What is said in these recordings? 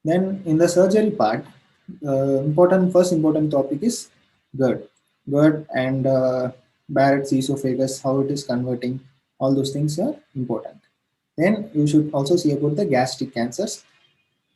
Then in the surgery part, first important topic is GERD. GERD and Barrett's esophagus, how it is converting, all those things are important. Then you should also see about the gastric cancers.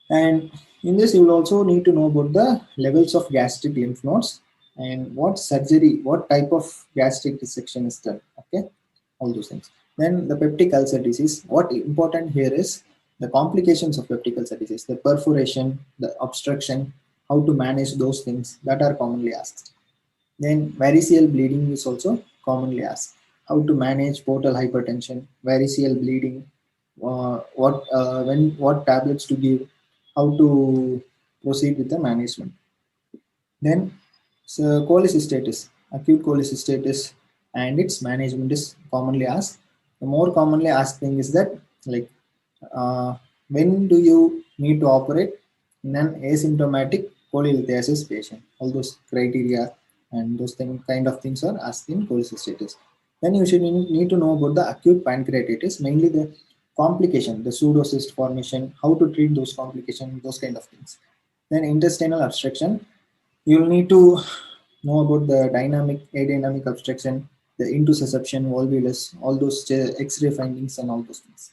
And in this, you will also need to know about the levels of gastric lymph nodes and what surgery, what type of gastric dissection is done. Okay, all those things. Then the peptic ulcer disease. What important here is the complications of peptic ulcer disease, the perforation, the obstruction, how to manage those things that are commonly asked. Then variceal bleeding is also commonly asked. How to manage portal hypertension, variceal bleeding, what tablets to give, how to proceed with the management. Then cholecystitis, acute cholecystitis, and its management is commonly asked. The more commonly asked thing is that, like, uh, when do you need to operate in an asymptomatic cholelithiasis patient? All those criteria and those kind of things are asked in cholecystitis. Then you should need to know about the acute pancreatitis, mainly the complication, the pseudocyst formation, how to treat those complications, those kind of things. Then intestinal obstruction, you'll need to know about the dynamic, adynamic obstruction, the intussusception, volvulus, all those X-ray findings and all those things.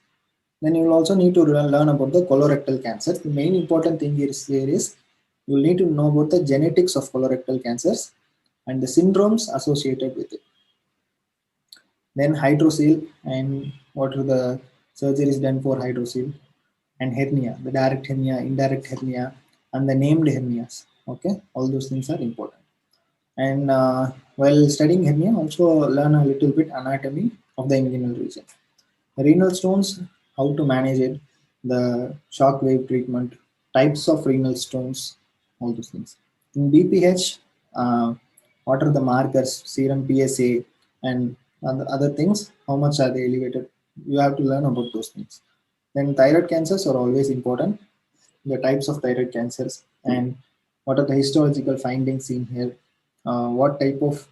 Then you will also need to learn about the colorectal cancers. The main important thing here is you will need to know about the genetics of colorectal cancers and the syndromes associated with it. Then hydrocele and what are the surgeries done for hydrocele, and hernia, the direct hernia, indirect hernia, and the named hernias. Okay, all those things are important. And while studying hernia, also learn a little bit anatomy of the inguinal region. Renal stones, how to manage it, the shock wave treatment, types of renal stones, all those things. In BPH, what are the markers, serum PSA, and other things, how much are they elevated? You have to learn about those things. Then thyroid cancers are always important, the types of thyroid cancers, and what are the histological findings in here, what type of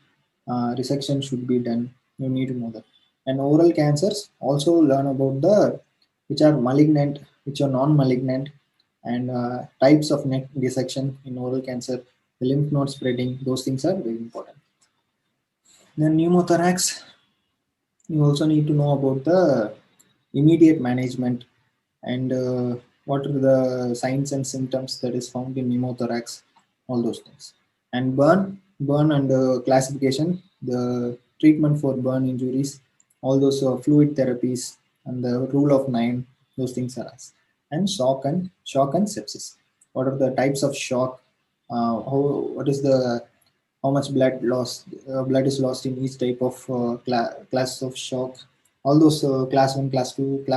resection should be done, you need to know that. And oral cancers, also learn about the which are malignant, which are non-malignant, and types of neck dissection in oral cancer, the lymph node spreading, those things are very important. Then pneumothorax, you also need to know about the immediate management and what are the signs and symptoms that is found in pneumothorax, all those things. And burn and classification, the treatment for burn injuries, all those fluid therapies, and the rule of nine, those things are asked. And shock and sepsis. What are the types of shock? What is the how much blood is lost in each type of class of shock, all those class 1, class 2, class